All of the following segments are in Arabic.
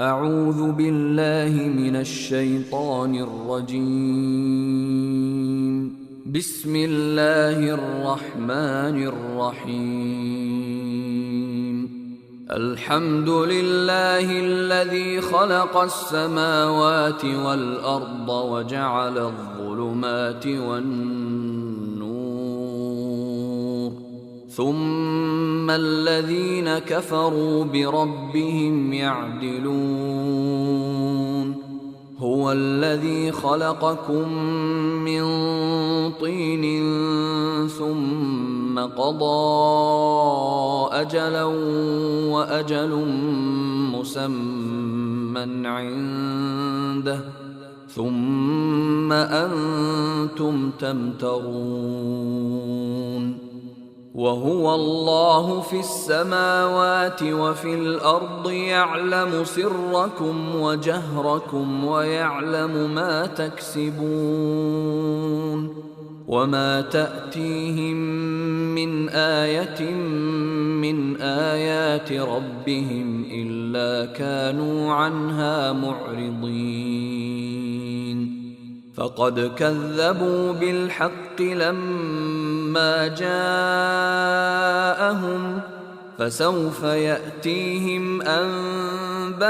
أعوذ بالله من الشيطان الرجيم. بسم الله الرحمن الرحيم. الحمد لله الذي خلق السماوات والأرض وجعل الظلمات والنور، ثم الذين كفروا بربهم يعدلون. هو الذي خلقكم من طين ثم قضى أجلا وأجل مسمى عنده ثم أنتم تمترون. وهو الله في السماوات وفي الأرض يعلم سركم وجهركم ويعلم ما تكسبون. وما تأتيهم من آية من آيات ربهم إلا كانوا عنها معرضين. فقد كذبوا بالحق لما جاءهم، فسوف يأتيهم أنباء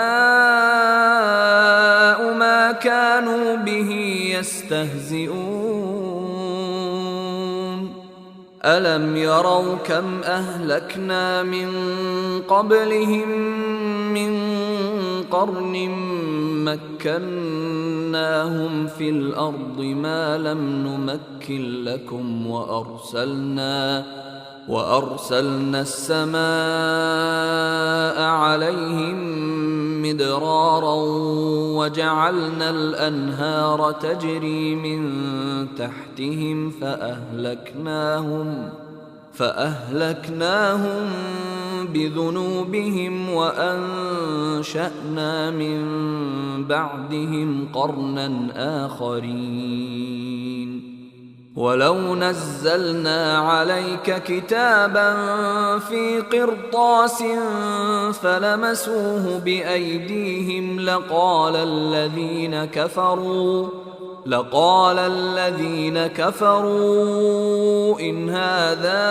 ما كانوا به يستهزئون. ألم يروا كم أهلكنا من قبلهم من قرن مكناهم في الأرض ما لم نمكن لكم، وأرسلنا السماء عليهم مدرارا وجعلنا الأنهار تجري من تحتهم فأهلكناهم بذنوبهم وأنشأنا من بعدهم قرنا آخرين. ولو نزلنا عليك كتابا في قرطاس فلمسوه بأيديهم لقال الذين كفروا إن هذا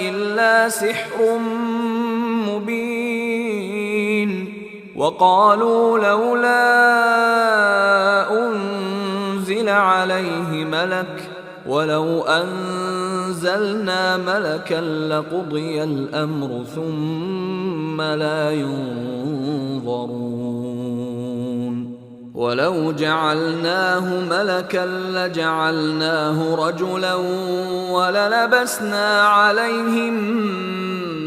إلا سحر مبين. وقالوا لولا أنزل عليه ملك، ولو أنزلنا ملكا لقضي الأمر ثم لا ينظرون. ولو جعلناه ملكا لجعلناه رجلا وللبسنا عليهم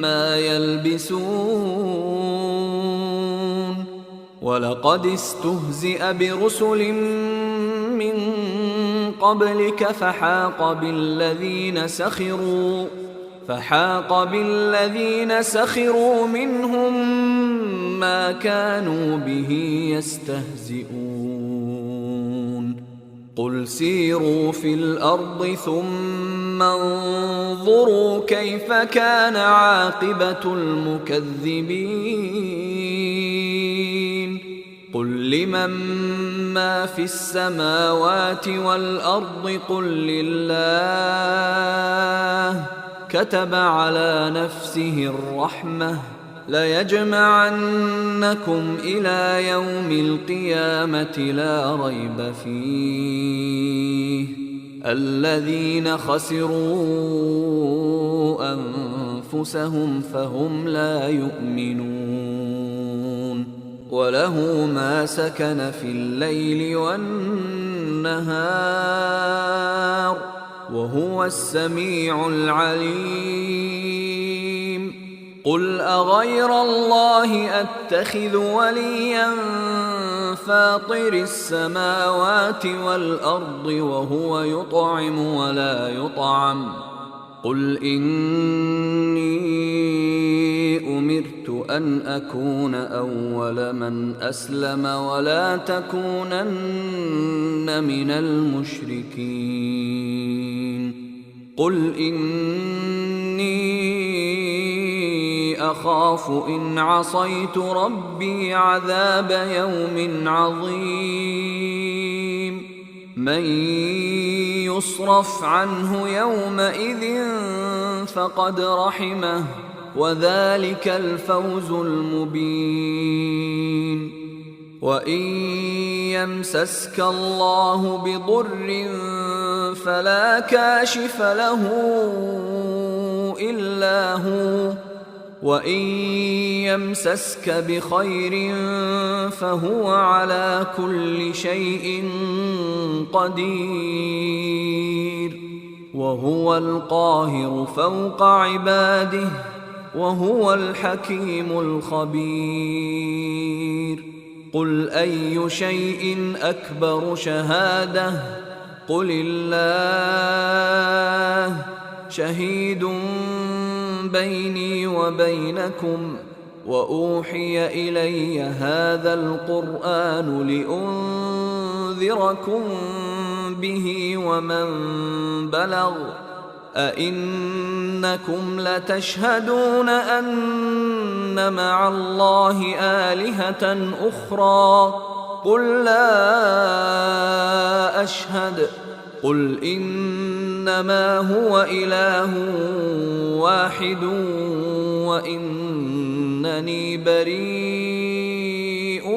ما يلبسون. ولقد استهزئ برسل من قبلك فحاق بالذين سخروا منهم ما كانوا به يستهزئون. قل سيروا في الأرض ثم انظروا كيف كان عاقبة المكذبين. قل لمن ما في السماوات والأرض قل لله. كتب على نفسه الرحمة ليجمعنكم إلى يوم القيامة لا ريب فيه. الذين خسروا أنفسهم فهم لا يؤمنون. وله ما سكن في الليل والنهار وهو السميع العليم. قل أغير الله أتخذ وليا فاطر السماوات والأرض وهو يطعم ولا يطعم. قل إني أمرت أن أكون أول من أسلم ولا تكونن من المشركين. قل إني أخاف إن عصيت ربي عذاب يوم عظيم من يصرف عنه يومئذ فقد رحمه وذلك الفوز المبين وإن يمسسك الله بضر فلا كاشف له إلا هو وإن يمسسك بخير فهو على كل شيء قدير وهو القاهر فوق عباده وهو الحكيم الخبير قل أي شيء أكبر شهادة قل الله شهيد بيني وبينكم وأوحي إلي هذا القرآن لأنذركم به ومن بلغ أئنكم لتشهدون أن مع الله آلهة أخرى قل لا أشهد قل إنما هو إله واحد وإنني بريء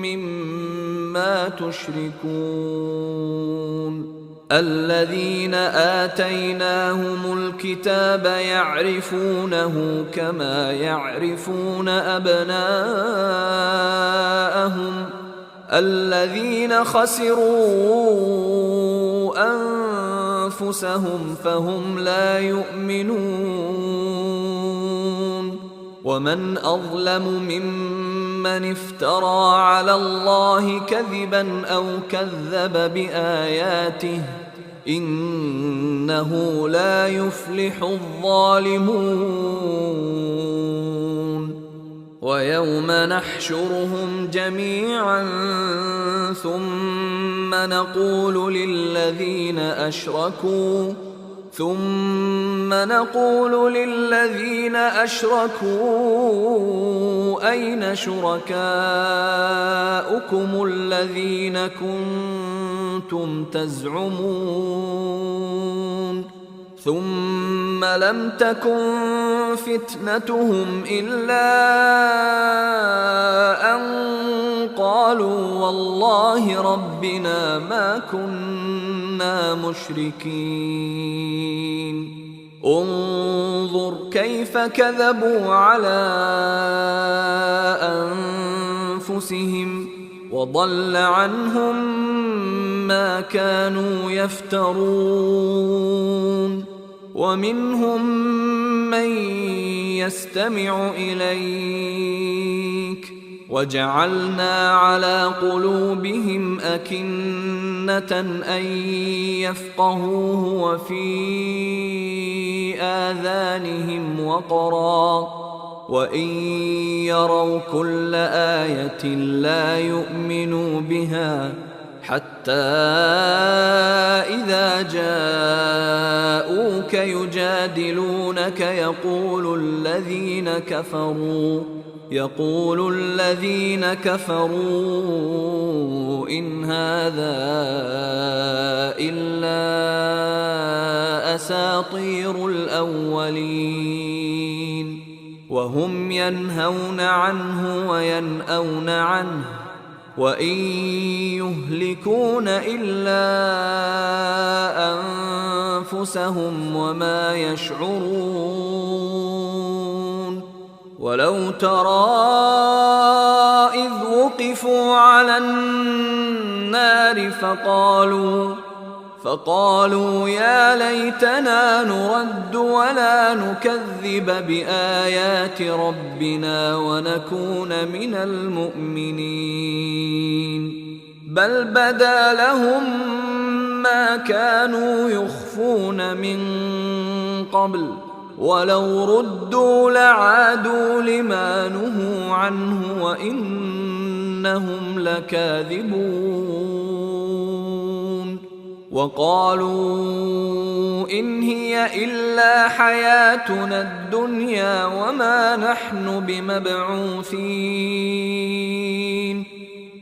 مما تشركون الذين آتيناهم الكتاب يعرفونه كما يعرفون أبناءهم الذين خسروا أنفسهم فهم لا يؤمنون ومن أظلم ممن افترى على الله كذبا أو كذب بآياته إنه لا يفلح الظالمون ويوم نحشرهم جميعا ثم نقول للذين أشركوا أين شركاؤكم الذين كنتم تزعمون ثم لم تكن فتنتهم إلا أن قالوا والله ربنا ما كنا مشركين انظر كيف كذبوا على أنفسهم وضل عنهم ما كانوا يفترون ومنهم من يستمع إليك وجعلنا على قلوبهم أكنة أن يفقهوه وفي آذانهم وقرا وإن يروا كل آية لا يؤمنوا بها حتى إذا جاءوك يجادلونك يقول الذين كفروا إن هذا إلا أساطير الأولين وهم ينهون عنه وينأون عنه وإن يهلكون إلا أنفسهم وما يشعرون ولو ترى إذ وقفوا على النار فقالوا يا ليتنا نرد ولا نكذب بآيات ربنا ونكون من المؤمنين بل بدا لهم ما كانوا يخفون من قبل ولو ردوا لعادوا لما نهوا عنه وإنهم لكاذبون وقالوا إن هي إلا حياتنا الدنيا وما نحن بمبعوثين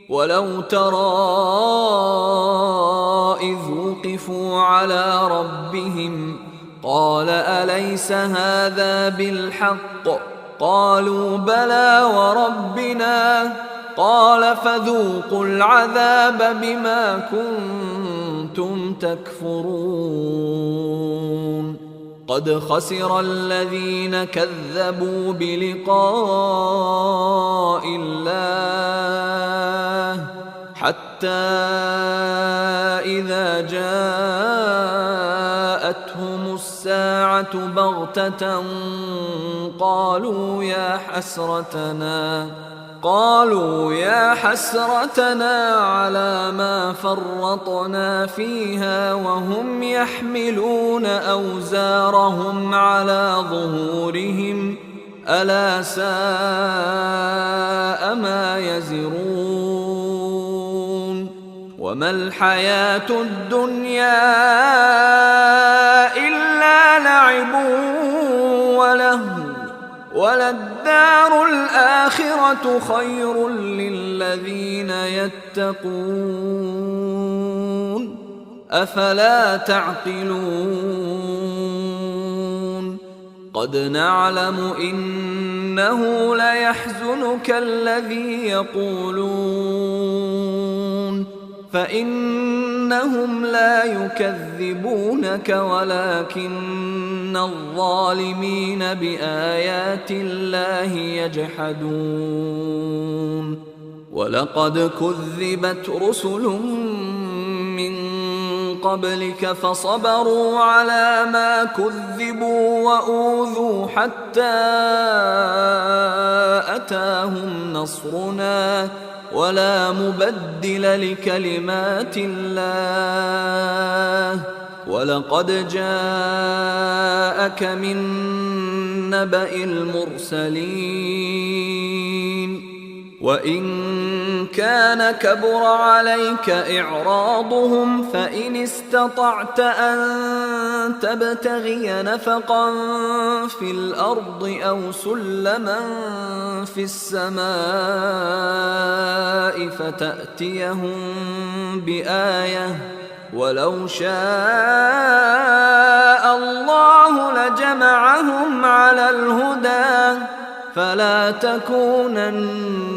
ولو ترى إذ وقفوا على ربهم قال أليس هذا بالحق قالوا بلى وربنا قال فذوقوا العذاب بما كنتم تكفرون قد خسر الذين كذبوا بلقاء الله حتى إذا جاءتهم الساعة بغتة قالوا يا حسرتنا على ما فرطنا فيها وهم يحملون أوزارهم على ظهورهم ألا ساء ما يزرون وما الحياة الدنيا إلا لعب ولهو وللدار الآخرة خير للذين يتقون أفلا تعقلون قد نعلم إنه ليحزنك الذي يقولون فإنهم لا يكذبونك ولكن الظالمين بآيات الله يجحدون ولقد كذبت رسل من قبلك فصبروا على ما كذبوا وأوذوا حتى أتاهم نصرنا ولا مبدل لكلمات الله ولقد جاءك من نبأ المرسلين وإن كان كبر عليك إعراضهم فإن استطعت أن تبتغي نفقا في الأرض أو سلما في السماء فتأتيهم بآية ولو شاء الله لجمعهم على الهدى فلا تكونن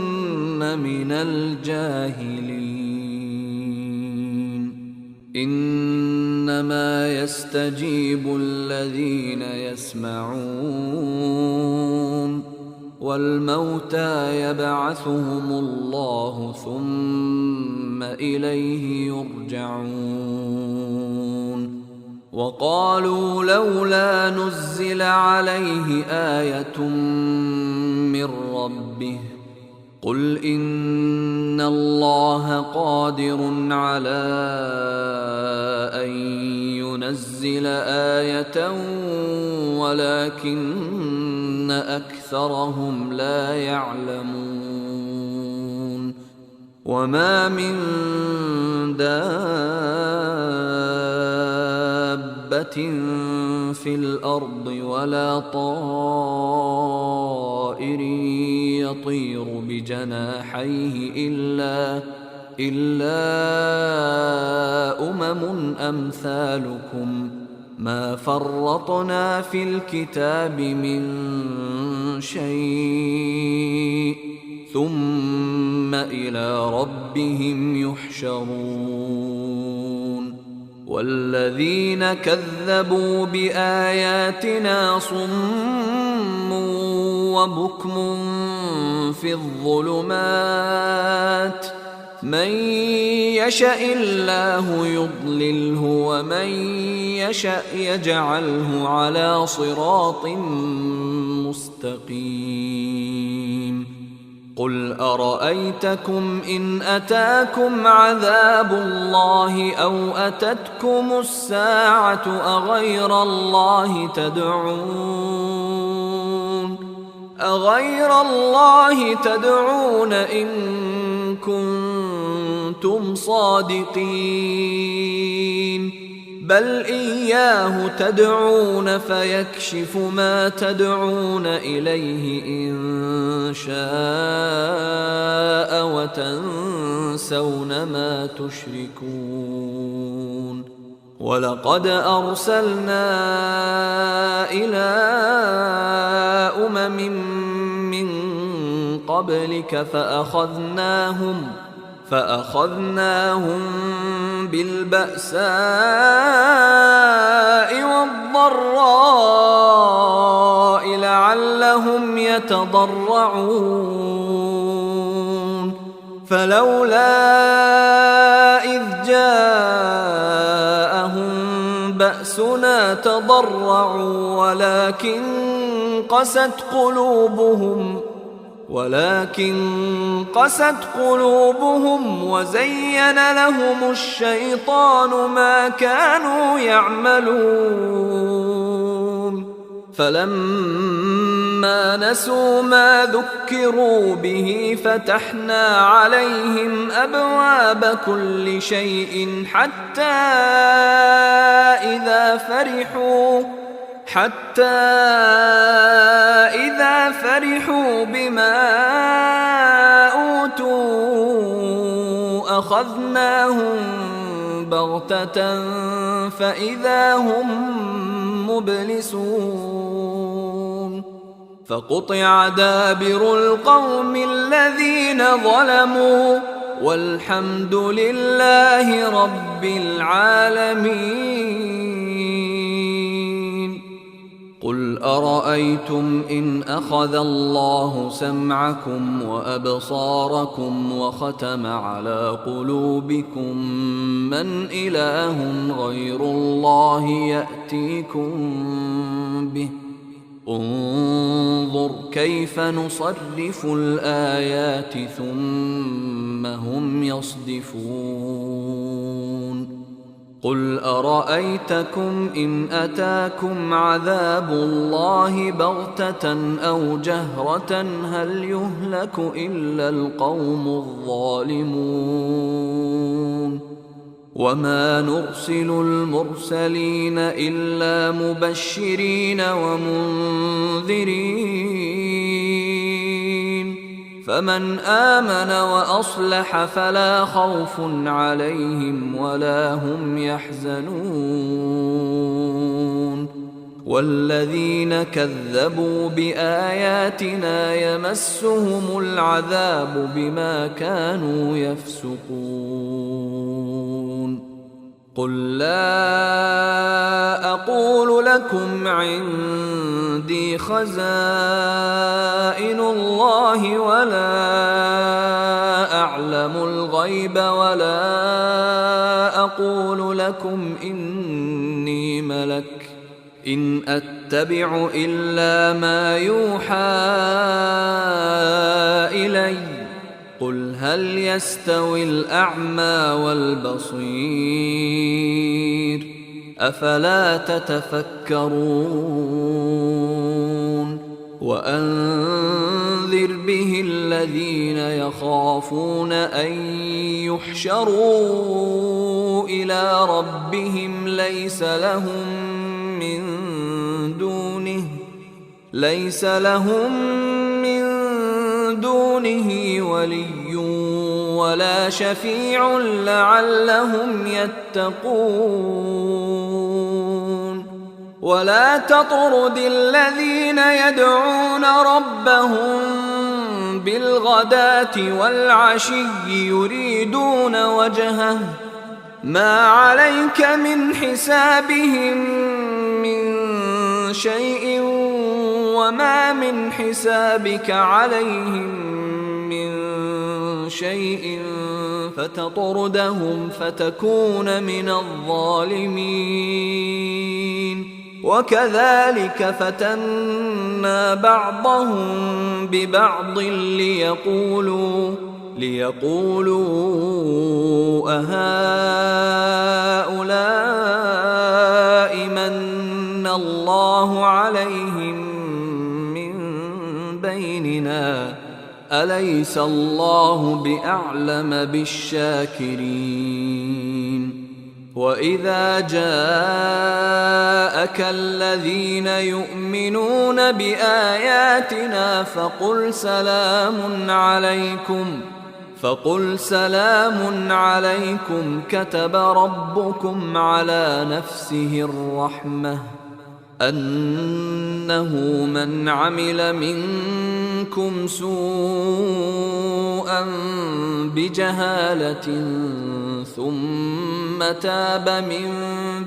من الجاهلين إنما يستجيب الذين يسمعون والموتى يبعثهم الله ثم إليه يرجعون وقالوا لولا نزل عليه آية من ربه قل إن الله قادر على أن ينزل آية ولكن أكثرهم لا يعلمون وما من دابة في الأرض ولا طائر يطير بجناحيه إلا أمم أمثالكم ما فرطنا في الكتاب من شيء ثم إلى ربهم يحشرون والذين كذبوا بآياتنا صم وبكم في الظلمات من يشاء الله يضلله ومن يشاء يجعله على صراط مستقيم قل أرأيتكم إن أتاكم عذاب الله أو أتتكم الساعة أغير الله تدعون أغير الله تدعون إن كنتم صادقين بل إياه تدعون فيكشف ما تدعون إليه إن شاء وتنسون ما تشركون ولقد أرسلنا إلى أمم من قبلك فأخذناهم بالبأساء والضراء لعلهم يتضرعون فلولا إذ جاءهم بأسنا تضرعوا ولكن قست قلوبهم وزين لهم الشيطان ما كانوا يعملون فلما نسوا ما ذكروا به فتحنا عليهم أبواب كل شيء حتى إذا فرحوا بما أوتوا أخذناهم بغتة فإذا هم مبلسون فقطع دابر القوم الذين ظلموا والحمد لله رب العالمين قل أرأيتم إن أخذ الله سمعكم وأبصاركم وختم على قلوبكم من إله غير الله يأتيكم به انظر كيف نصرف الآيات ثم هم يصدفون قل أرأيتكم إن أتاكم عذاب الله بغتة أو جهرة هل يهلك إلا القوم الظالمون وما نرسل المرسلين إلا مبشرين ومنذرين فمن آمن وأصلح فلا خوف عليهم ولا هم يحزنون والذين كذبوا بآياتنا يمسهم العذاب بما كانوا يفسقون قل لا أقول لكم عندي خزائن الله ولا أعلم الغيب ولا أقول لكم إني ملك إن أتبع إلا ما يوحى إلي قل هل يستوي الأعمى والبصير أفلا تتفكرون وأنذر به الذين يخافون أن يحشروا إلى ربهم ليس لهم من دونه ولي ولا شفيع لعلهم يتقون ولا تطرد الذين يدعون ربهم بالغداة والعشي يريدون وجهه ما عليك من حسابهم من شيء وما من حسابك عليهم من شيء فتطردهم فتكون من الظالمين وكذلك فتنا بعضهم ببعض ليقولوا أهؤلاء من الله عليهم من بآياتنا أليس الله بأعلم بالشاكرين وإذا جاءك الذين يؤمنون بآياتنا فقل سلام عليكم كتب ربكم على نفسه الرحمة أنه من عمل منكم سوءا بجهالة ثم تاب من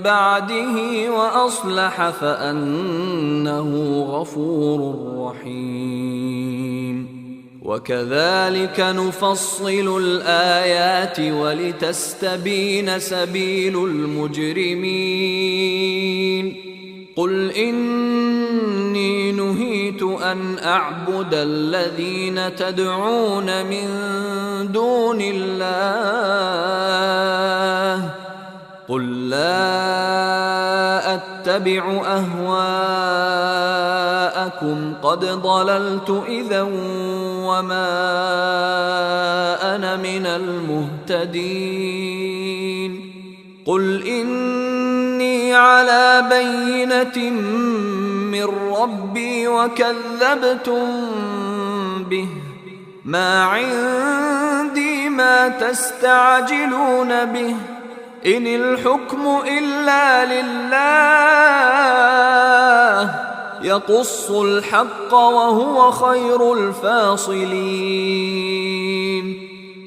بعده وأصلح فأنه غفور رحيم وكذلك نفصل الآيات ولتستبين سبيل المجرمين قل إني نهيت أن أعبد الذين تدعون من دون الله قل لا أتبع أهواءكم قد ضللت إذا وما أنا من المهتدين قل إني على بينة من ربي وكذبتم به ما عندي ما تستعجلون به إن الحكم إلا لله يقص الحق وهو خير الفاصلين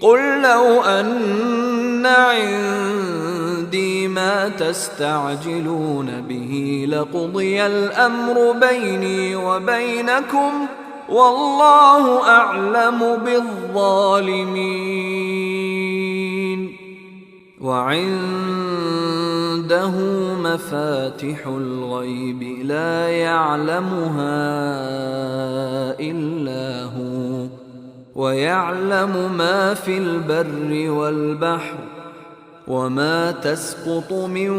قل لو أن عندي ما تستعجلون به لقضي الأمر بيني وبينكم والله أعلم بالظالمين وعنده مفاتح الغيب لا يعلمها إلا هو ويعلم ما في البر والبحر وما تسقط من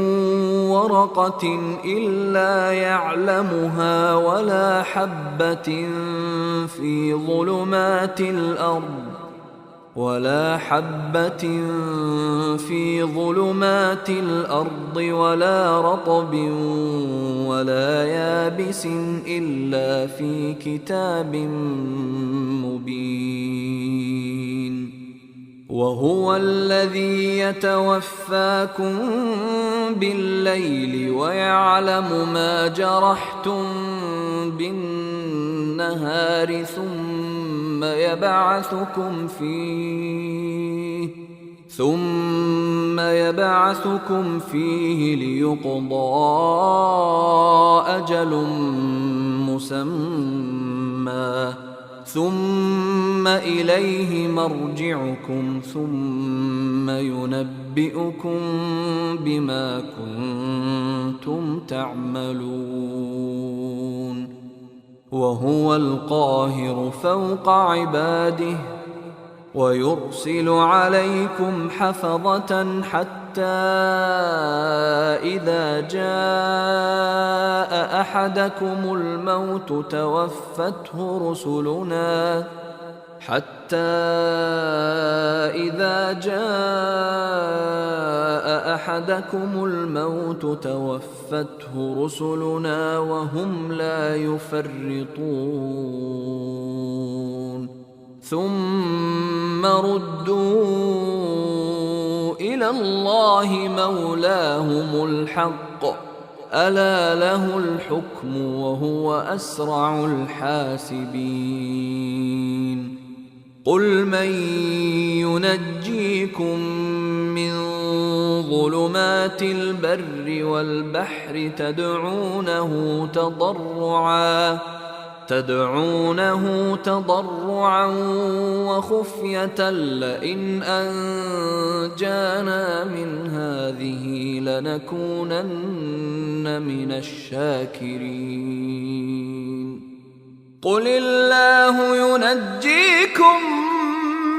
ورقة إلا يعلمها ولا حبة في ظلمات الأرض ولا رطب ولا يابس إلا في كتاب مبين وهو الذي يتوفاكم بالليل ويعلم ما جرحتم بالنهار ثم يبعثكم فيه ليقضى أجل مسمى ثم إليه مرجعكم ثم ينبئكم بما كنتم تعملون وهو القاهر فوق عباده ويرسل عليكم حفظة حتى إذا جاء أحدكم الموت توفته رسلنا وهم لا يفرطون ثم ردوا إلى الله مولاهم الحق ألا له الحكم وهو أسرع الحاسبين قل من ينجيكم من ظلمات البر والبحر تدعونه تضرعا وخفية لئن أنجانا من هذه لنكونن من الشاكرين قل الله ينجيكم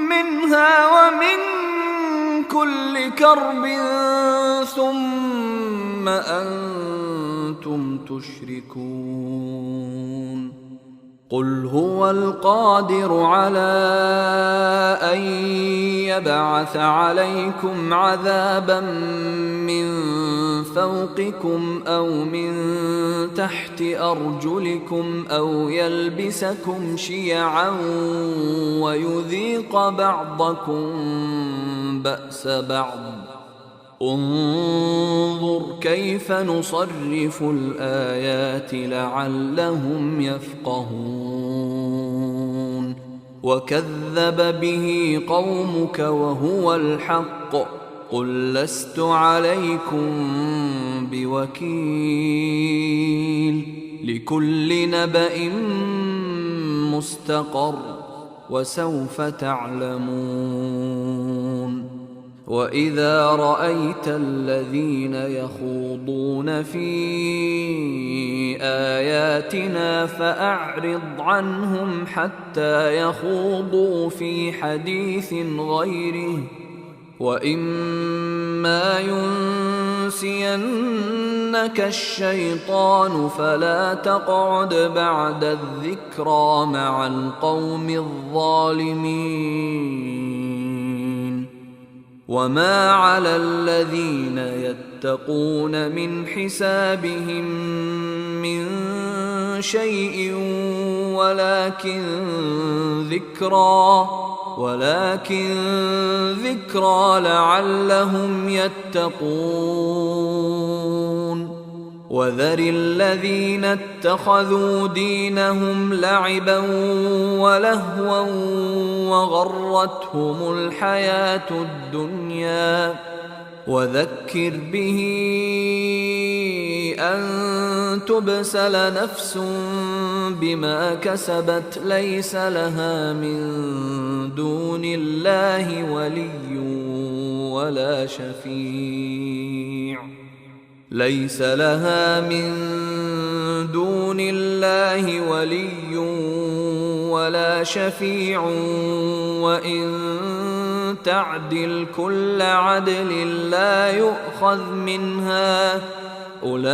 منها ومن كل كرب ثم أنتم تشركون قل هو القادر على أن يبعث عليكم عذابا من فوقكم أو من تحت أرجلكم أو يلبسكم شيعا ويذيق بعضكم بأس بعض. انظر كيف نصرف الآيات لعلهم يفقهون. وكذب به قومك وهو الحق قل لست عليكم بوكيل. لكل نبأ مستقر وسوف تعلمون. وإذا رأيت الذين يخوضون في آياتنا فأعرض عنهم حتى يخوضوا في حديث غيره، وإما ينسينك الشيطان فلا تقعد بعد الذكرى مع القوم الظالمين. وما على الذين يتقون من حسابهم من شيء ولكن ذكرى لعلهم يتقون. وذر الذين اتخذوا دينهم لعبا ولهوا وغرتهم الحياة الدنيا، وذكر به أن تبسل نفس بما كسبت ليس لها من دون الله ولي ولا شفيع وإن تعدل كل عدل لا يؤخذ منها. أولئك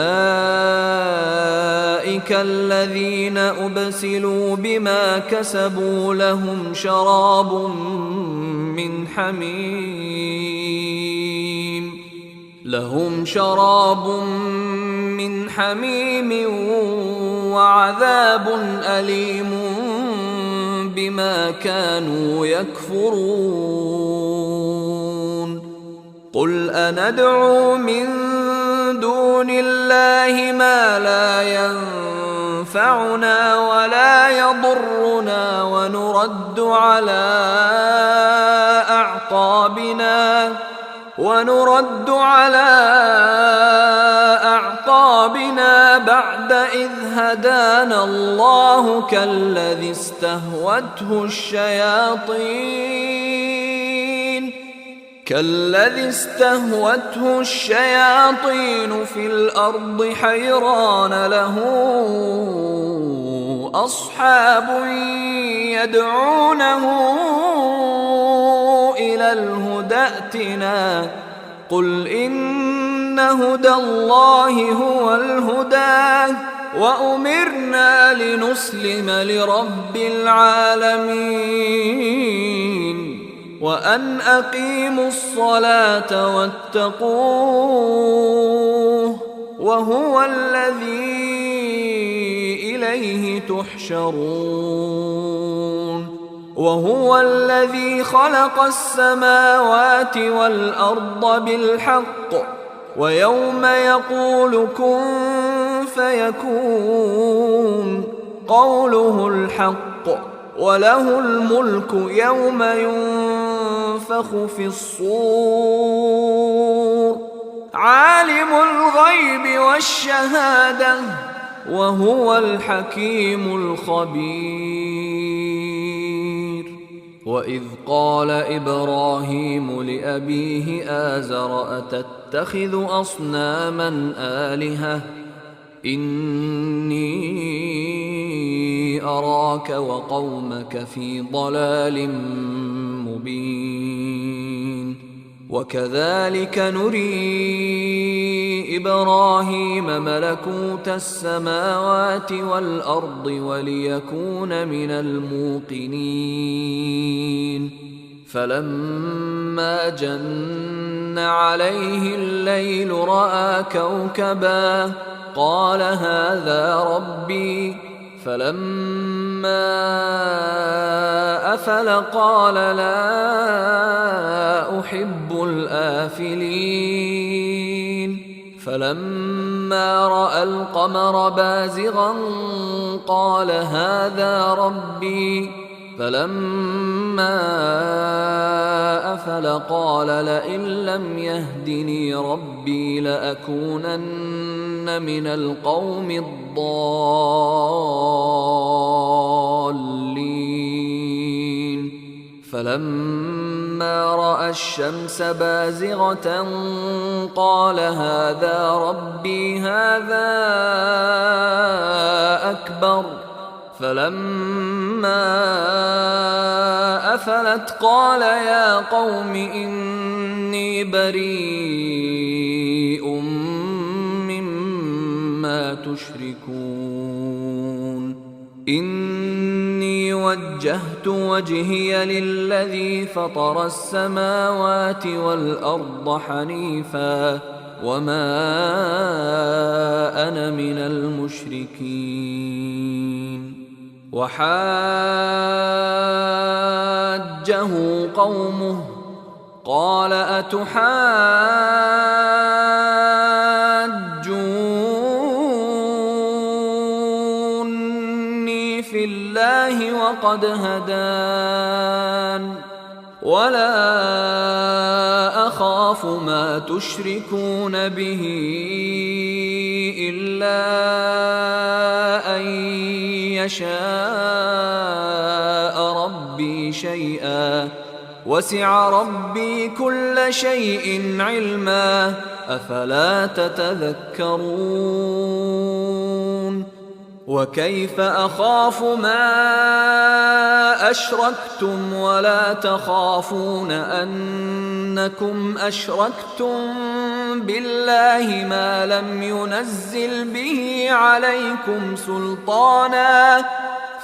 الذين أبسلوا بما كسبوا لهم شراب من حميم وعذاب أليم بما كانوا يكفرون. قل أندعو من دون الله ما لا ينفعنا ولا يضرنا ونرد على أعقابنا بعد إذ هدانا الله كالذي استهوته الشياطين في الأرض حيران له أصحاب يدعونه إلى الهدى ائتنا. قل إن هدى الله هو الهدى وأمرنا لنسلم لرب العالمين وأن أقيموا الصلاة واتقوه وهو الذي إليه تحشرون. وهو الذي خلق السماوات والأرض بالحق ويوم يقول كن فيكون قوله الحق وله الملك يوم ينفخ في الصور عالم الغيب والشهادة وهو الحكيم الخبير. وإذ قال إبراهيم لأبيه آزر أتتخذ أصناما آلهة إني أراك وقومك في ضلال مبين. وكذلك نري إبراهيم ملكوت السماوات والأرض وليكون من الموقنين فلما جن عليه الليل رأى كوكبا قال هذا ربي فلما أفل قال لا أحب الآفلين فلما رأى القمر بازغا قال هذا ربي فلما أفل قال لئن لم يهدني ربي لأكونن من القوم الضالين فلما رأى الشمس بازغة قال هذا ربي هذا أكبر فلما أفلت قال يا قوم إني بريء مما تشركون إني وجهت وجهي للذي فطر السماوات والأرض حنيفا وما أنا من المشركين وحاجه قومه قال أتحاجوني في الله وقد هدان ولا أخاف ما تشركون به إلا أن يشاء ربي شيئا وسع ربي كل شيء علما أفلا تتذكرون وكيف أخاف ما أشركتم ولا تخافون أنكم أشركتم بالله ما لم ينزل به عليكم سلطانا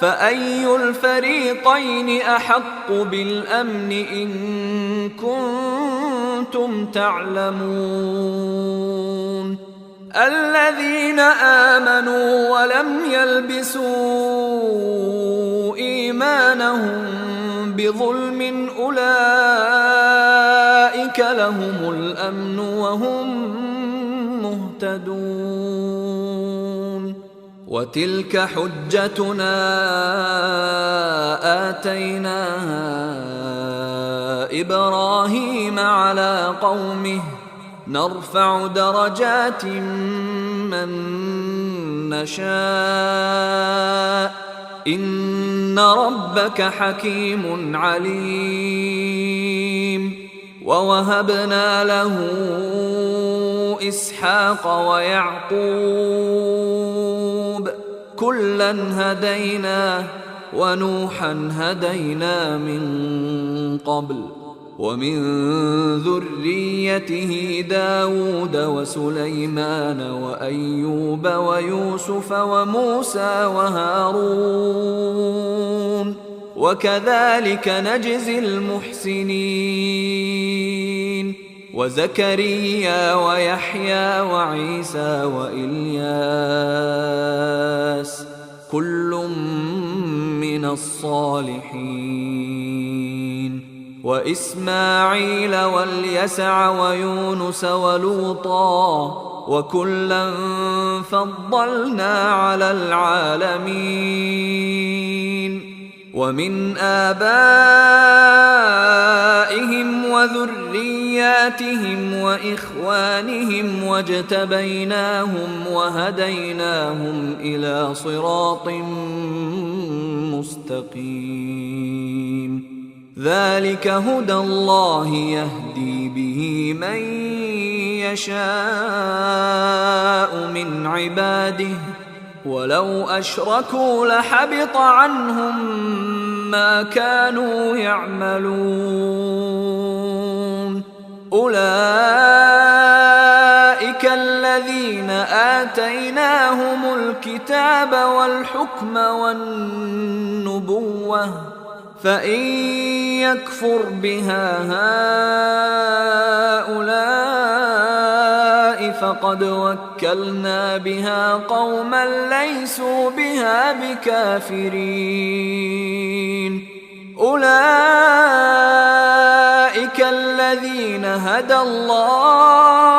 فأي الفريقين أحق بالأمن إن كنتم تعلمون الذين آمنوا ولم يلبسوا إيمانهم بظلم أولئك لهم الأمن وهم مهتدون وتلك حجتنا آتيناها إبراهيم على قومه نرفع درجات من نشاء إن ربك حكيم عليم ووهبنا له إسحاق ويعقوب كلا هدينا ونوحا هدينا من قبل ومن ذريته داود وسليمان وأيوب ويوسف وموسى وهارون وكذلك نجزي المحسنين وزكريا ويحيى وعيسى وإلياس كل من الصالحين وإسماعيل واليسع ويونس ولوطا وكلا فضلنا على العالمين ومن آبائهم وذرياتهم وإخوانهم واجتبيناهم وهديناهم إلى صراط مستقيم ذلك هدى الله يهدي به من يشاء من عباده ولو أشركوا لحبط عنهم ما كانوا يعملون أولئك الذين آتيناهم الكتاب والحكم والنبوة فإن يكفر بها هؤلاء فقد وكلنا بها قوما ليسوا بها بكافرين. أولئك الذين هدى الله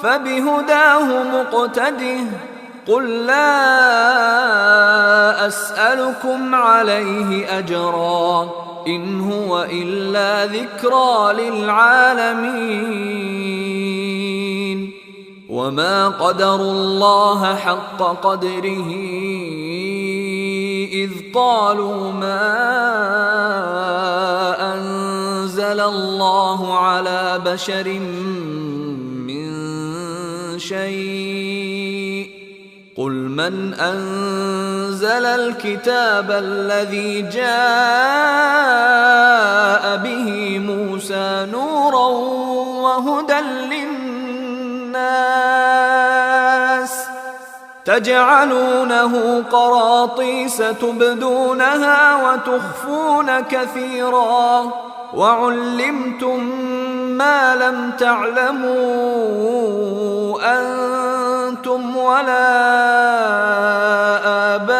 فبهداه مقتده. قل لا أسألكم عليه أجرا إن هو إلا ذكرى للعالمين. وما قدروا الله حق قدره إذ قالوا ما أنزل الله على بشر من شيء قل من أنزل الكتاب الذي جاء به موسى نورا وهدى للناس تجعلونه قراطيس تبدونها وتخفون كثيرا وعلمتم ما لم تعلموا أنتم ولا آباؤكم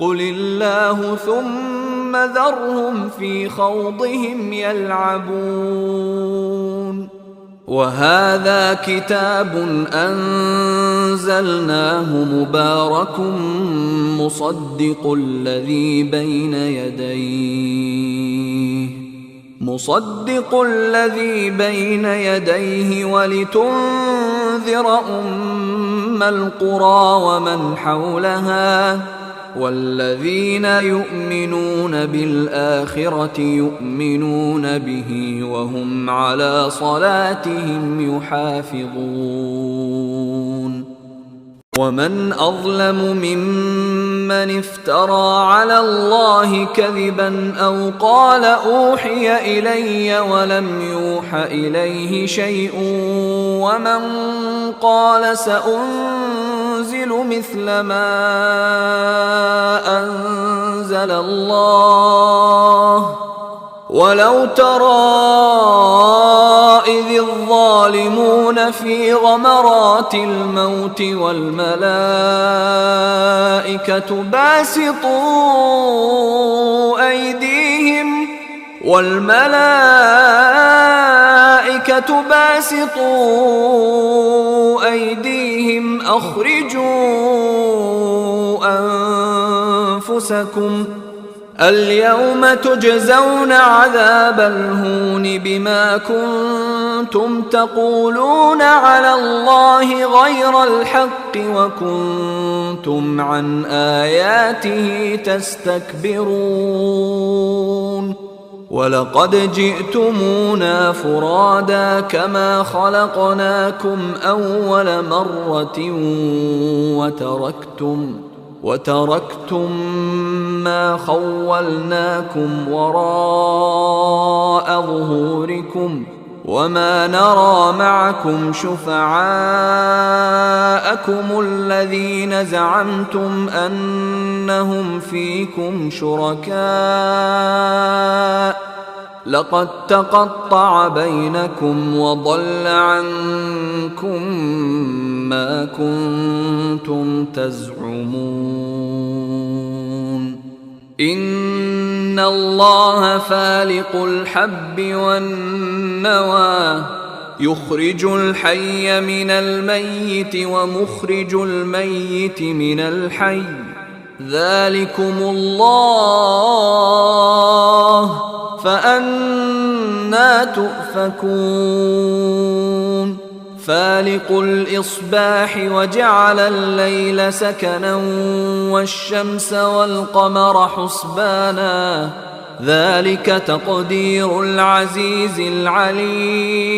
قل الله ثم ذرهم في خوضهم يلعبون. وهذا كتاب أنزلناه مبارك مصدق الذي بين يديه ولتنذر أم القرى ومن حولها والذين يؤمنون بالآخرة يؤمنون به وهم على صلاتهم يحافظون. ومن أظلم ممن افترى على الله كذبا أو قال أوحي إلي ولم يوح إليه شيء ومن قال سأنزل مثل ما أنزل الله ولو ترى إذ الظالمون في غمرات الموت والملائكة باسطوا أيديهم أخرجوا أنفسكم اليوم تجزون عذاب الهون بما كنتم تقولون على الله غير الحق وكنتم عن آياته تستكبرون. ولقد جئتمونا فرادا كما خلقناكم أول مرة وتركتم ما خولناكم وراء ظهوركم وما نرى معكم شفعاءكم الذين زعمتم أنهم فيكم شركاء لقد تقطع بينكم وضل عنكم ما كنتم تزعمون. إن الله فالق الحب والنوى يخرج الحي من الميت ومخرج الميت من الحي ذلكم الله فأنى تؤفكون. فالق الإصباح وجعل الليل سكنا والشمس والقمر حسبانا ذلك تقدير العزيز العليم.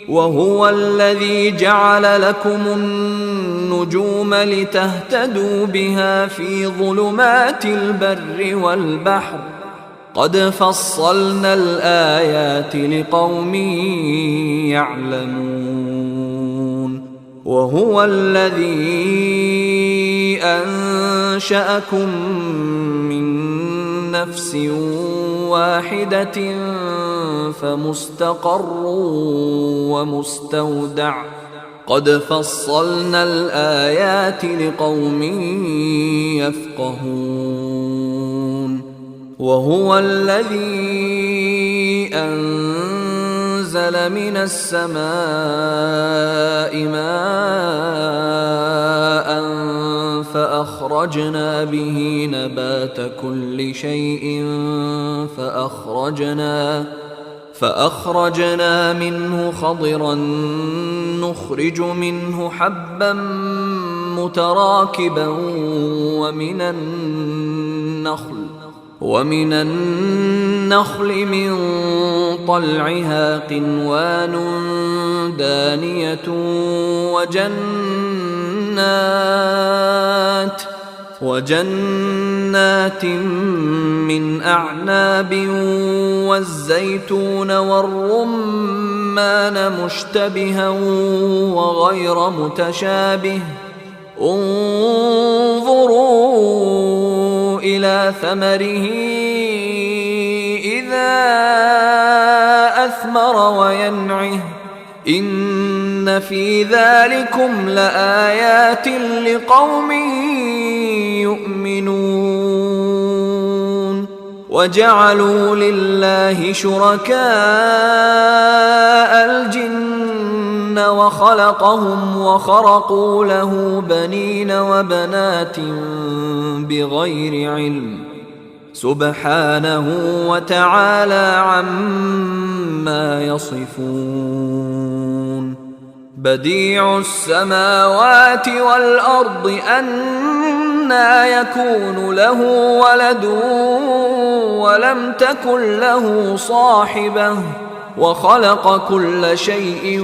وهو الذي جعل لكم النجوم لتهتدوا بها في ظلمات البر والبحر قد فصلنا الآيات لقوم يعلمون وهو الذي أنشأكم من نفس واحدة فمستقر ومستودع قد فصلنا الآيات لقوم يفقهون وهو الذي أنزل من السماء ماء فأخرجنا به نبات كل شيء فأخرجنا منه خضرا نخرج منه حبا متراكبا ومن النخل من طلعها قنوان دانية وجنات من أعناب والزيتون والرمان مشتبها وغير متشابه انظروا إلى ثمره إذا أثمر وينعه إن في ذلكم لآيات لقوم يؤمنون وجعلوا لله شركاء الجن وخلقهم وخرقوا له بنين وبنات بغير علم سبحانه وتعالى عما يصفون بديع السماوات والأرض أنى يكون له ولد ولم تكن له صاحبة وخلق كل شيء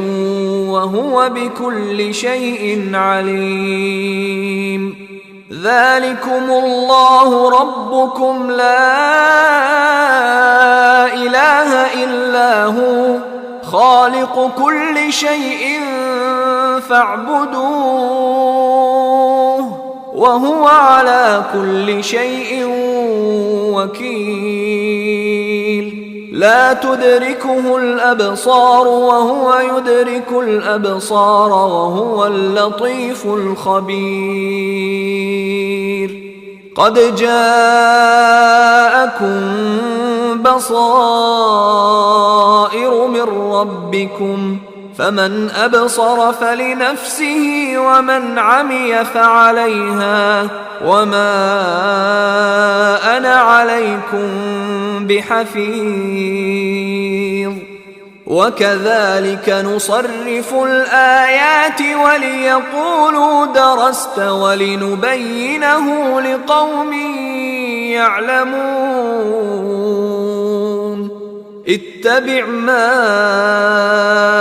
وهو بكل شيء عليم ذلكم الله ربكم لا إله إلا هو خالق كل شيء فاعبدوه وهو على كل شيء وكيل لا تدركه الأبصار وهو يدرك الأبصار وهو اللطيف الخبير قد جاءكم بصائر من ربكم فمن أبصر فلنفسه ومن عمي فعليها وما أنا عليكم بحفيظ وكذلك نصرف الآيات وليقولوا درست ولنبينه لقوم يعلمون اتبع ما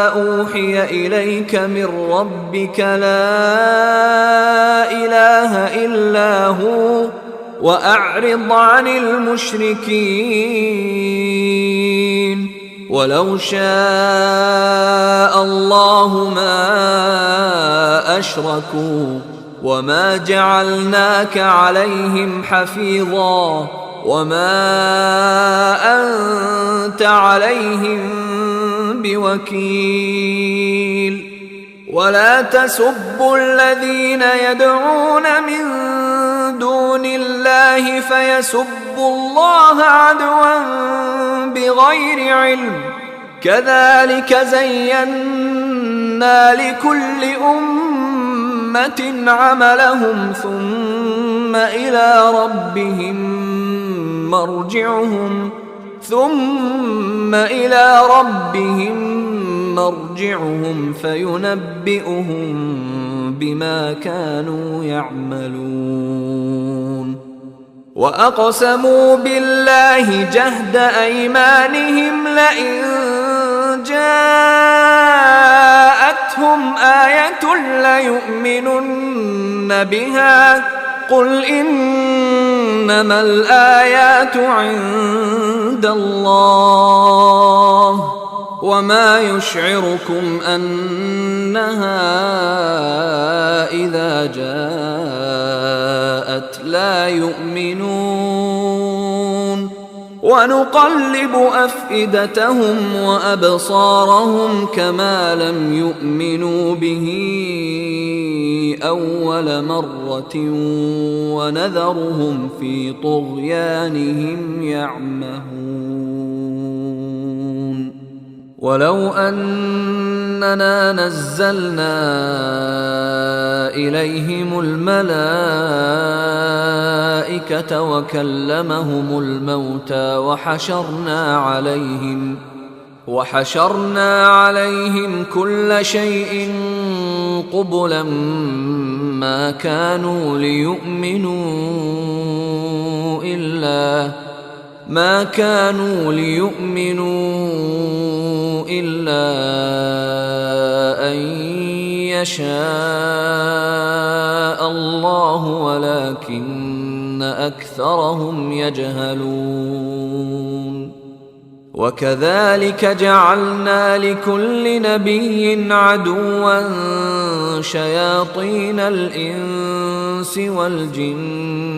أوحي إليك من ربك لا إله إلا هو وأعرض عن المشركين ولو شاء الله ما أشركوا وما جعلناك عليهم حفيظا وما أنت عليهم بوكيل ولا تسبوا الذين يدعون من دون الله فيسبوا الله عدوا بغير علم كذلك زينا لكل أمة عملهم ثم إلى ربهم مرجعهم فينبئهم بما كانوا يعملون وأقسموا بالله جهد أيمانهم لئن جاءتهم آية ليؤمنن بها قل إن إنما الآيات عند الله وما يشعركم أنها إذا جاءت لا يؤمنون ونقلب أفئدتهم وأبصارهم كما لم يؤمنوا به أول مرة ونذرهم في طغيانهم يعمهون ولو أننا نزلنا إليهم الملائكة وكلمهم الموتى وحشرنا عليهم كل شيء قبلا ما كانوا ليؤمنوا إلا أن يشاء الله ولكن أكثرهم يجهلون وكذلك جعلنا لكل نبي عدوا شياطين الإنس والجن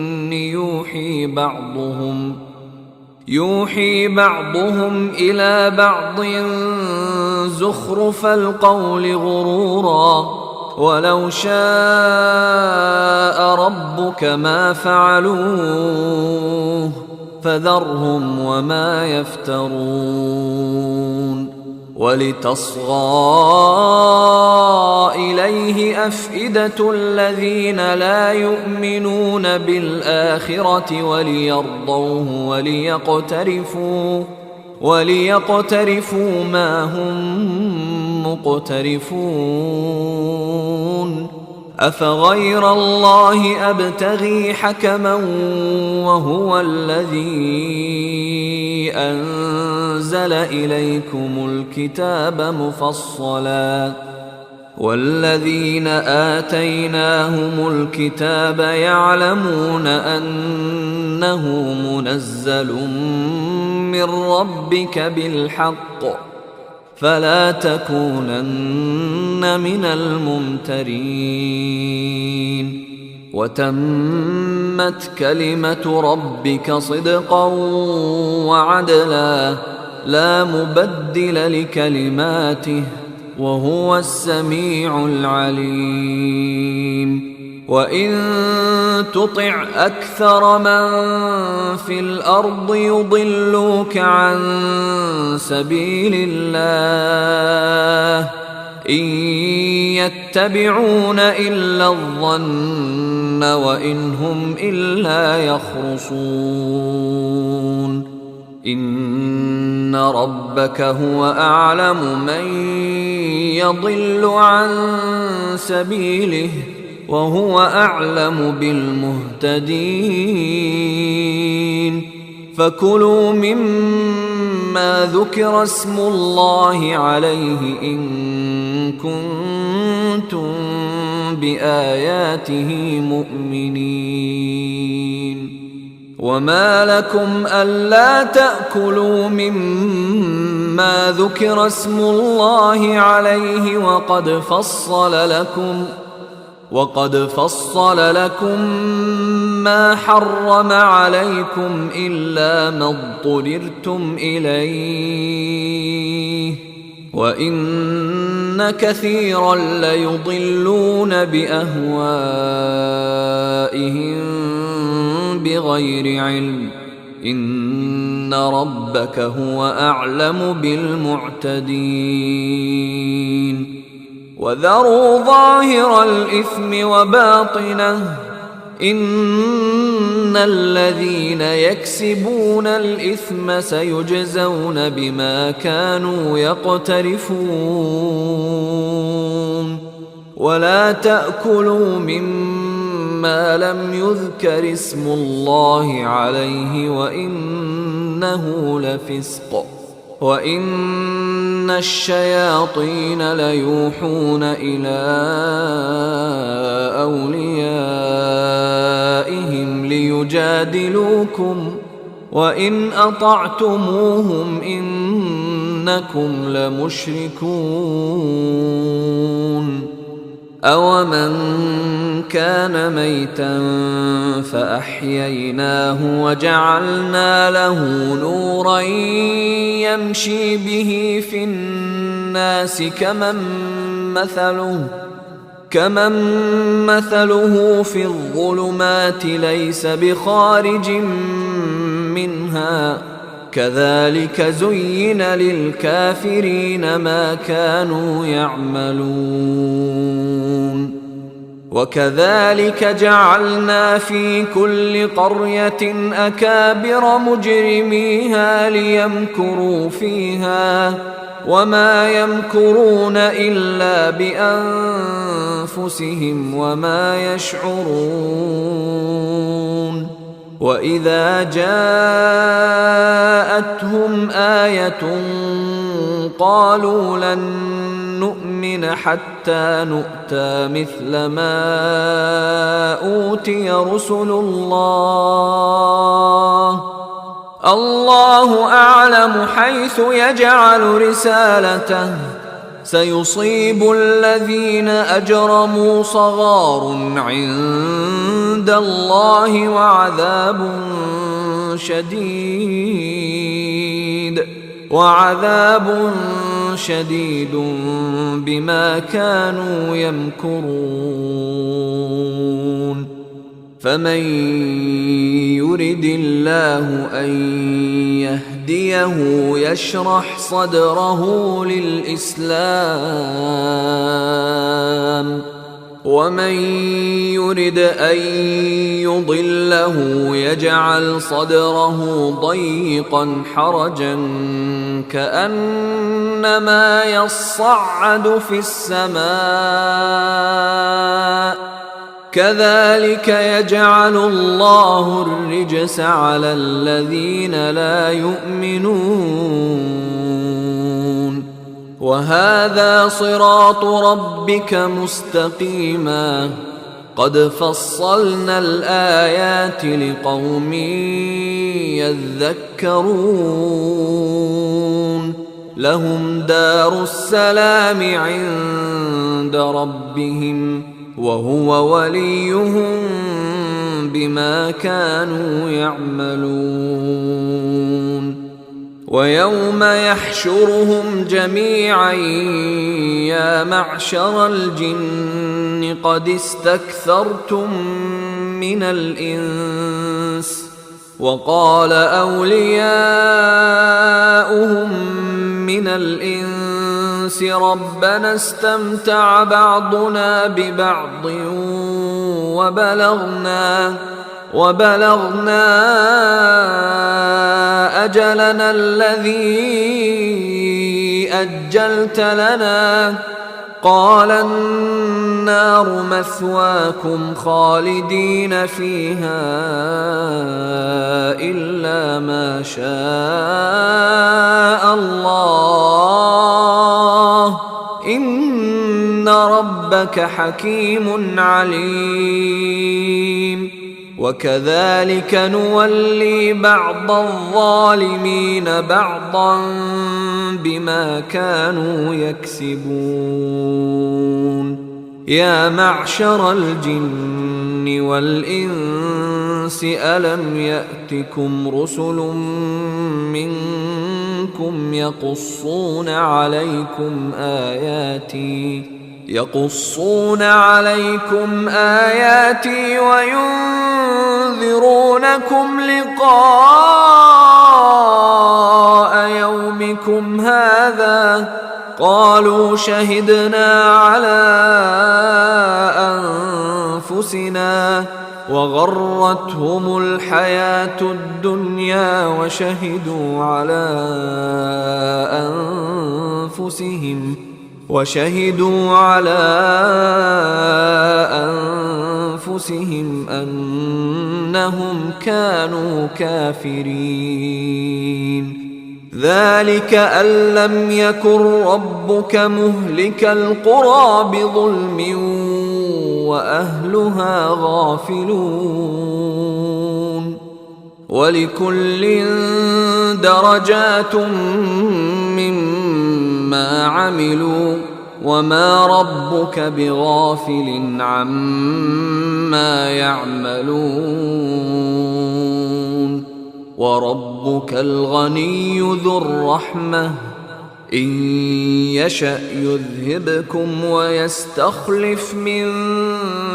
يوحي بعضهم إلى بعض زخرف القول غرورا ولو شاء ربك ما فعلوه فذرهم وما يفترون ولتصغى إليه أفئدة الذين لا يؤمنون بالآخرة وليرضوه وليقترفوا ما هم مقترفون أفغير الله أبتغي حكما وهو الذي أنزل إليكم الكتاب مفصلا والذين آتيناهم الكتاب يعلمون أنه منزل من ربك بالحق فلا تكونن من الممترين وتمت كلمة ربك صدقا وعدلا لا مبدل لكلماته وهو السميع العليم وإن تطع أكثر من في الأرض يضلوك عن سبيل الله إن يتبعون إلا الظن وإن هم إلا يخرصون إن ربك هو أعلم من يضل عن سبيله وهو أعلم بالمهتدين فكلوا مما ذكر اسم الله عليه إن كنتم بآياته مؤمنين وما لكم ألا تأكلوا مما ذكر اسم الله عليه وقد فصل لكم ما حرم عليكم إلا ما اضطررتم إليه وإن كثيرا ليضلون بأهوائهم بغير علم إن ربك هو أعلم بالمعتدين وذروا ظاهر الإثم وباطنه إن الذين يكسبون الإثم سيجزون بما كانوا يقترفون ولا تأكلوا مما لم يذكر اسم الله عليه وإنه لفسق وإن الشياطين ليوحون إلى أوليائهم ليجادلوكم وإن أطعتموهم إنكم لمشركون أومن كان ميتا فأحييناه وجعلنا له نورا يمشي به في الناس كمن مثله في الظلمات ليس بخارج منها كذلك زين للكافرين ما كانوا يعملون وكذلك جعلنا في كل قرية أكابر مجرميها ليمكروا فيها وما يمكرون إلا بأنفسهم وما يشعرون وإذا جاءتهم آية قالوا لن نؤمن حتى نؤتى مثل ما أوتي رسل الله أعلم حيث يجعل رسالته سيصيب الذين أجرموا صغار عند الله وعذاب شديد بما كانوا يمكرون فمن يرد الله أن يهديه يشرح صدره للإسلام ومن يرد أن يضله يجعل صدره ضيقا حرجا كأنما يصعد في السماء كذلك يجعل الله الرجس على الذين لا يؤمنون وهذا صراط ربك مستقيما قد فصلنا الآيات لقوم يذكرون لهم دار السلام عند ربهم وهو وليهم بما كانوا يعملون ويوم يحشرهم جميعا يا معشر الجن قد استكثرتم من الإنس وقال أولياؤهم من الإنس ربنا استمتع بعضنا ببعض وبلغنا أجلنا الذي أجلت لنا قال النار مثواكم خالدين فيها إلا ما شاء الله إن ربك حكيم عليم وكذلك نولي بعض الظالمين بعضا بما كانوا يكسبون يا معشر الجن والإنس ألم يأتكم رسل منكم يقصون عليكم آياتي وينذرونكم لقاء يومكم هذا قالوا شهدنا على أنفسنا وغرتهم الحياة الدنيا وشهدوا على أنفسهم أنهم كانوا كافرين ذلك أن لم يكن ربك مهلك القرى بظلم وأهلها غافلون ولكل درجات مما عملوا وما ربك بغافل عما يعملون وربك الغني ذو الرحمة إن يشأ يذهبكم ويستخلف من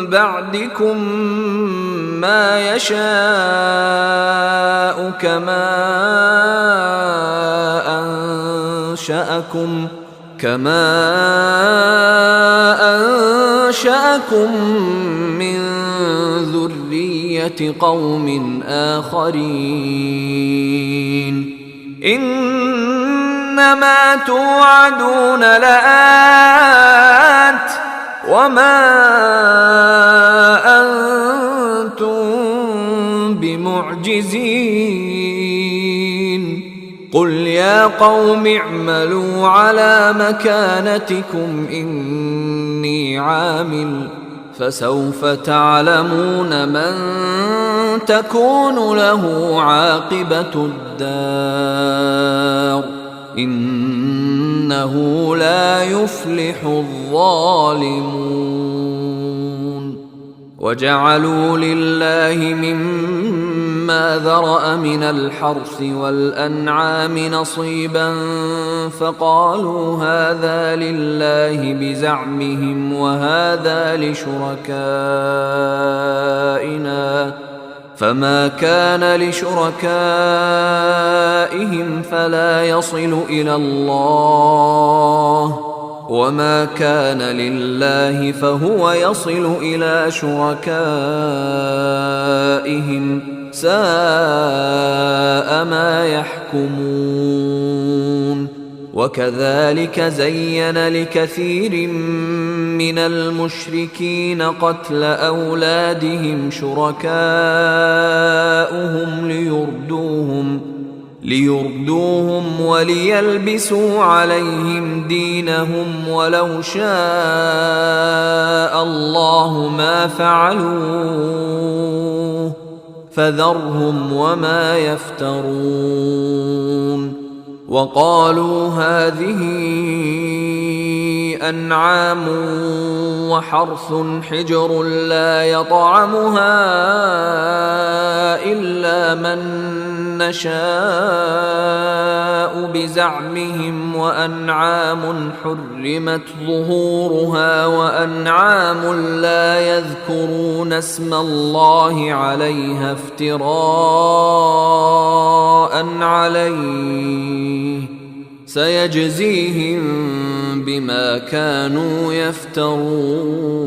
بعدكم ما يشاء كما أنشأكم من ذرية قوم آخرين إنما توعدون لآت وما أنتم بمعجزين قل يا قوم اعملوا على مكانتكم إني عامل فسوف تعلمون من تكون له عاقبة الدار إنه لا يفلح الظالمون وجعلوا لله مما ذرأ من الحرث والأنعام نصيبا فقالوا هذا لله بزعمهم وهذا لشركائنا فما كان لشركائهم فلا يصل إلى الله وما كان لله فهو يصل إلى شركائهم ساء ما يحكمون وكذلك زين لكثير من المشركين قتل أولادهم شركاؤهم ليردوهم وليلبسوا عليهم دينهم ولو شاء الله ما فعلوه فذرهم وما يفترون وقالوا هذه أنعام وحرث حجر لا يطعمها إلا من نشاء بزعمهم وأنعام حرمت ظهورها وأنعام لا يذكرون اسم الله عليها افتراء عليه سيجزيهم بما كانوا يفترون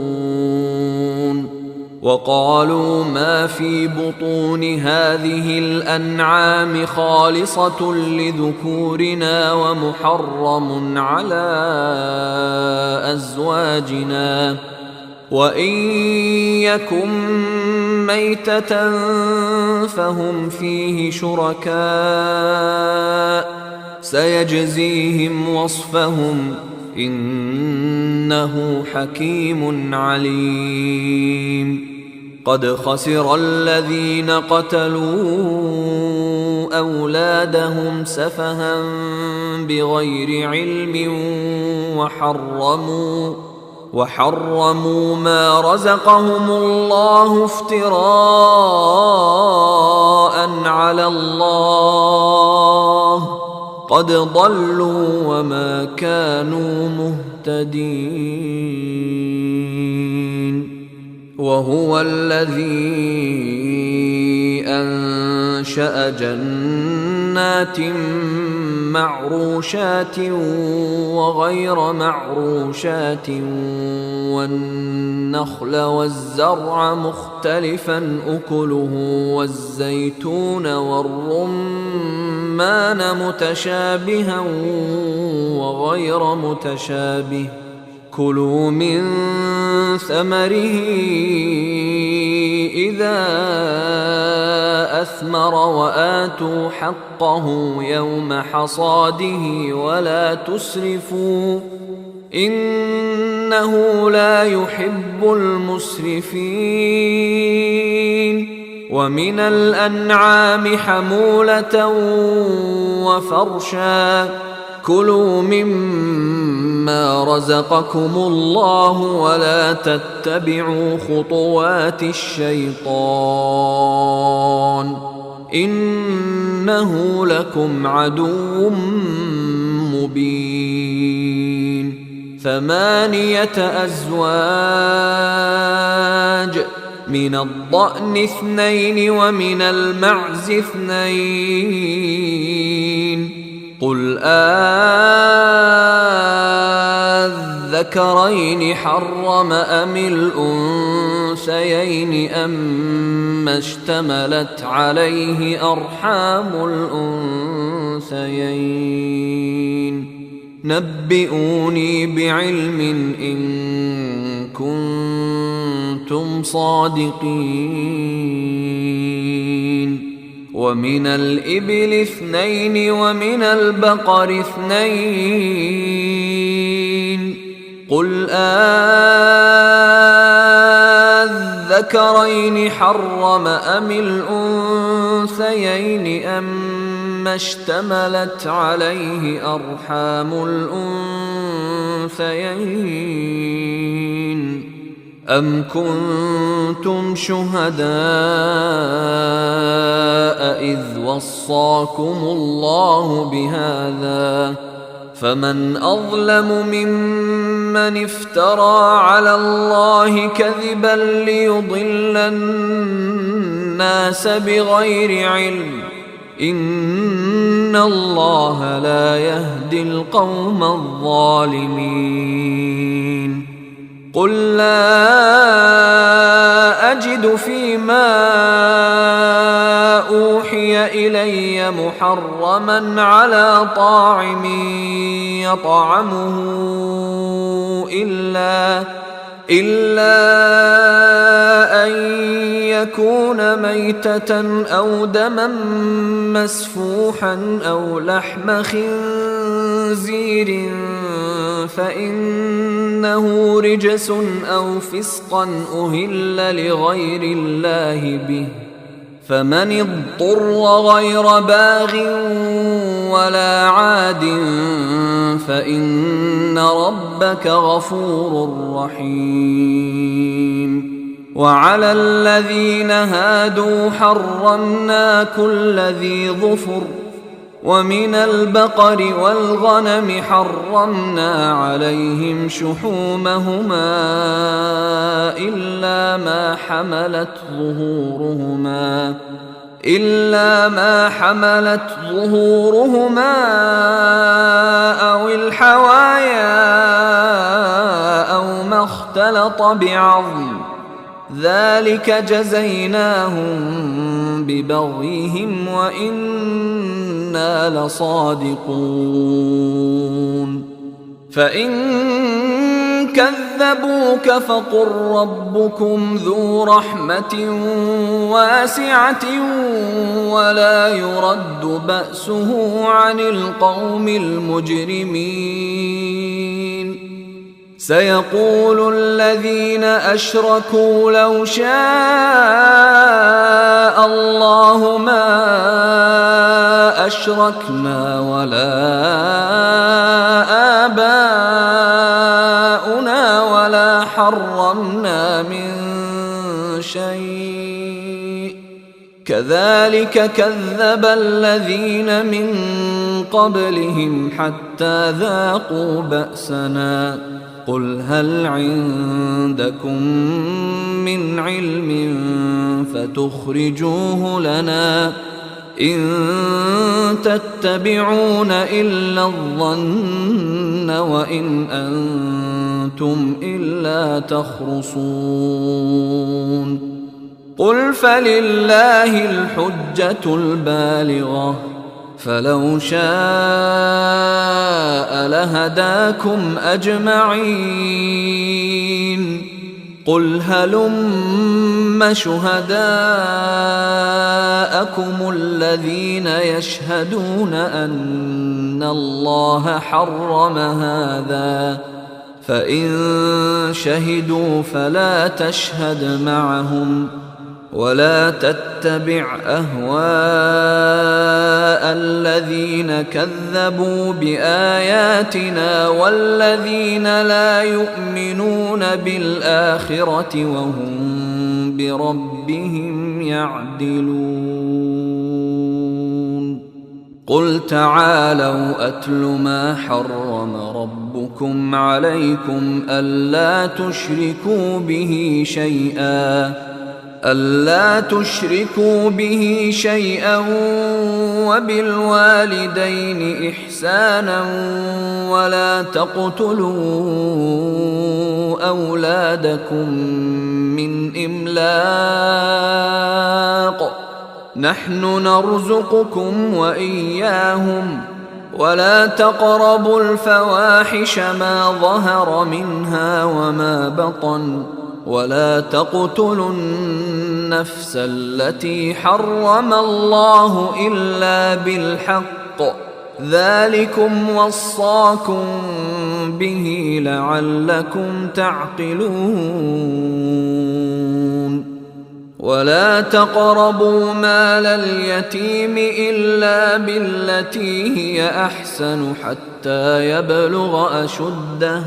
وقالوا ما في بطون هذه الأنعام خالصة لذكورنا ومحرم على أزواجنا وإن يكن ميتة فهم فيه شركاء سيجزيهم وصفهم إنه حكيم عليم قد خسر الذين قتلوا أولادهم سفها بغير علم وحرموا ما رزقهم الله افتراء على الله قد ضلوا وما كانوا مهتدين وهو الذي أنشأ جنات معروشات وغير معروشات والنخل والزرع مختلفا أكله والزيتون والرمان متشابها وغير متشابه كلوا من ثمره إذا أثمر وآتوا حقه يوم حصاده ولا تسرفوا إنه لا يحب المسرفين. ومن الأنعام حمولة وفرشا كلوا مما رزقكم الله ولا تتبعوا خطوات الشيطان إنه لكم عدو مبين. 8 أزواج من الضأن 2 ومن المعز 2 قل أذكرين حرم أم الأنثيين أما اشتملت عليه أرحام الأنثيين نبئوني بعلم إن كنتم صادقين. ومن الإبل 2 ومن البقر 2 قل أذكرين حرم أم الأنثيين أما اشتملت عليه أرحام الأنثيين أم كنتم شهداء إذ وصاكم الله بهذا فمن أظلم ممن افترى على الله كذبا ليضل الناس بغير علم إن الله لا يهدي القوم الظالمين. قل لا أجد فيما أوحي إلي محرما على طاعم يطعمه إلا أن يكون ميتة أو دما مسفوحا أو لحم خنزير فإنه رجس أو فسقا أهل لغير الله به فمن اضطر غير باغ ولا عاد فإن ربك غفور رحيم. وعلى الذين هادوا حرمنا كل ذي ظفر ومن البقر والغنم حرمنا عليهم شحومهما إلا ما حملت ظهورهما أو الحوايا أو ما اختلط بعظم ذلك جزيناهم ببغيهم وإنا لصادقون. فإن كذبوك فقل ربكم ذو رحمة واسعة ولا يرد بأسه عن القوم المجرمين. سيقول الذين أشركوا لو شاء الله ما أشركنا ولا آباؤنا ولا حرمنا من شيء كذلك كذب الذين من قبلهم حتى ذاقوا بأسنا. قل هل عندكم من علم فتخرجوه لنا إن تتبعون إلا الظن وإن أنتم إلا تخرصون. قل فلله الحجة البالغة فلو شاء لهداكم أجمعين. قل هلم شهداءكم الذين يشهدون أن الله حرم هذا، فإن شهدوا فلا تشهد معهم، ولا تتبع أهواء الذين كذبوا بآياتنا والذين لا يؤمنون بالآخرة وهم بربهم يعدلون. قل تعالوا أتل ما حرم ربكم عليكم ألا تشركوا به شيئا وبالوالدين إحسانا ولا تقتلوا أولادكم من إملاق، نحن نرزقكم وإياهم، ولا تقربوا الفواحش ما ظهر منها وما بطن، ولا تقتلوا النفس التي حرم الله إلا بالحق، ذلكم وصاكم به لعلكم تعقلون. ولا تقربوا مال اليتيم إلا بالتي هي أحسن حتى يبلغ أشده،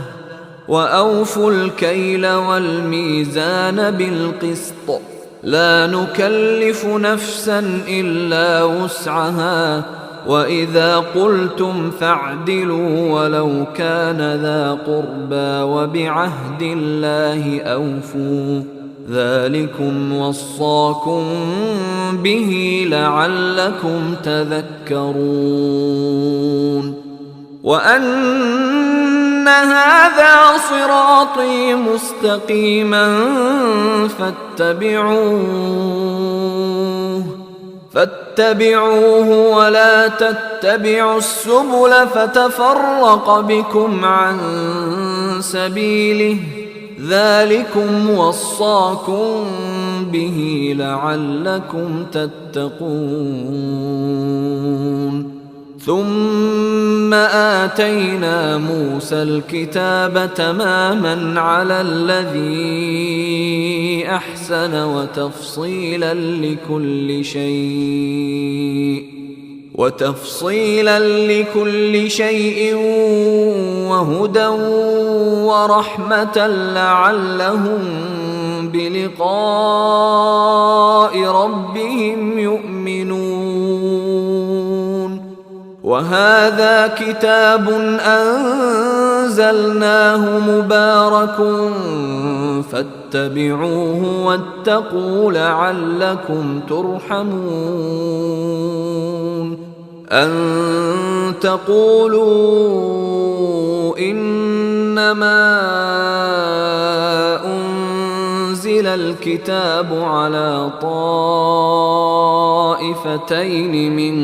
وأوفوا الكيل والميزان بالقسط، لا نكلف نفسا إلا وسعها، وإذا قلتم فاعدلوا ولو كان ذا قربى، وبعهد الله أوفوا، ذلكم وصاكم به لعلكم تذكرون. وأن هذا صراطي مستقيما فاتبعوه ولا تتبعوا السبل فتفرق بكم عن سبيله، ذلكم وصاكم به لعلكم تتقون. ثم آتينا موسى الكتاب تماما على الذي أحسن وتفصيلا لكل شيء وهدى ورحمة لعلهم بلقاء ربهم يؤمنون. وهذا كتاب أنزلناه مبارك فاتبعوه واتقوا لعلكم ترحمون. أن تقولوا إنما أنزل الكتاب على طائفتين من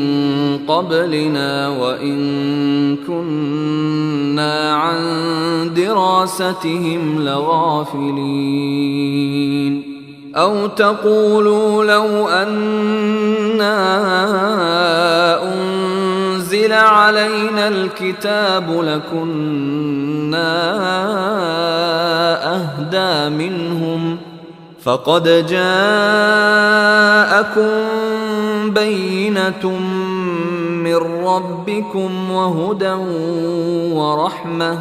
قبلنا وإن كنا عن دراستهم لغافلين. أو تقولوا لو أنا أنزل علينا الكتاب لكنا أهدى منهم، فقد جاءكم بينة من ربكم وهدى ورحمة،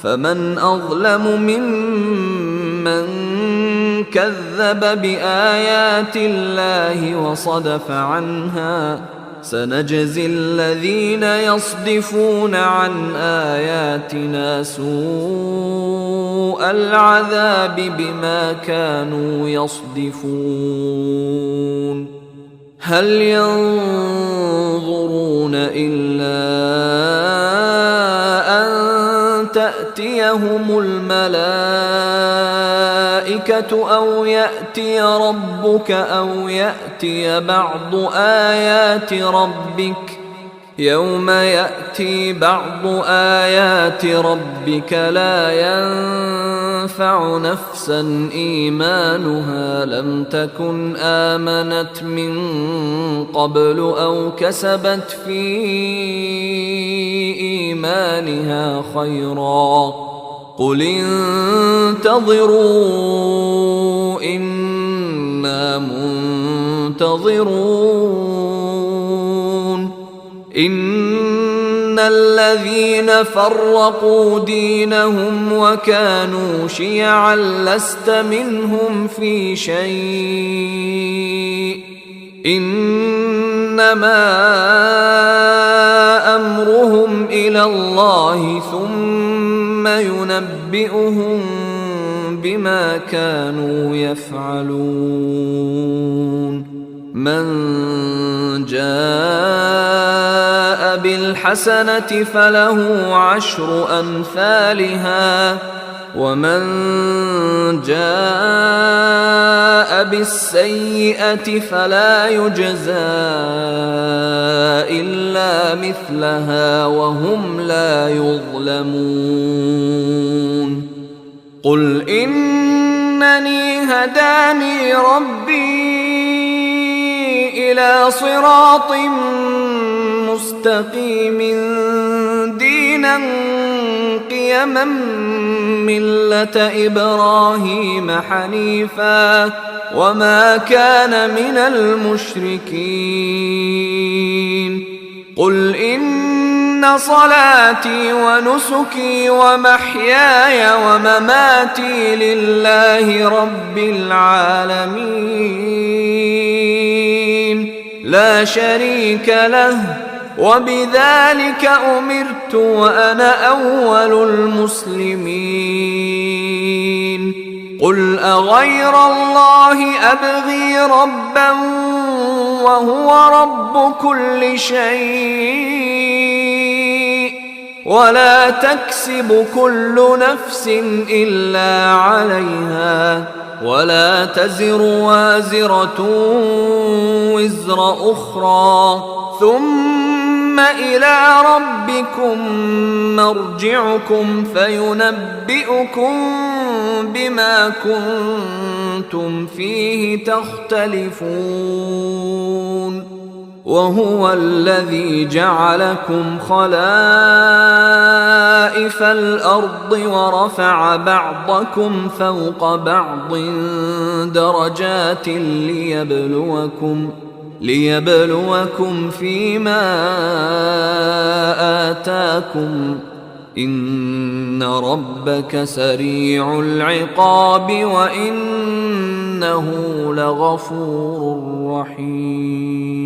فمن أظلم ممن كذب بآيات الله وصدف عنها، سنجزي الذين يصدفون عن آياتنا سوء العذاب بما كانوا يصدفون. هل ينظرون إلا أن تأتيهم الملائكة أو يأتي ربك أو يأتي بعض آيات ربك، يوم يأتي بعض آيات ربك لا ينفع نفسا إيمانها لم تكن آمنت من قبل أو كسبت في إيمانها خيرا قل انتظروا إنا منتظرون إن الذين فرقوا دينهم وكانوا شيعا لست منهم في شيء إنما أمرهم إلى الله ثم ينبئهم بما كانوا يفعلون من جاء بالحسنة فله 10 أمثالها ومن جاء بالسيئة فلا يجزى إلا مثلها وهم لا يظلمون قل إنني هداني ربي إلى صراط مستقيم دينا قيما ملة إبراهيم حنيفا وما كان من المشركين قل إن صلاتي ونسكي ومحياي ومماتي لله رب العالمين لا شريك له وبذلك أمرت وأنا أول المسلمين قل أغير الله أبغي ربا وهو رب كل شيء ولا تكسب كل نفس إلا عليها ولا تزر وازرة وزر أخرى ثم إلى ربكم مرجعكم فينبئكم بما كنتم فيه تختلفون وهو الذي جعلكم خلائف الأرض ورفع بعضكم فوق بعض درجات ليبلوكم فيما آتاكم إن ربك سريع العقاب وإنه لغفور رحيم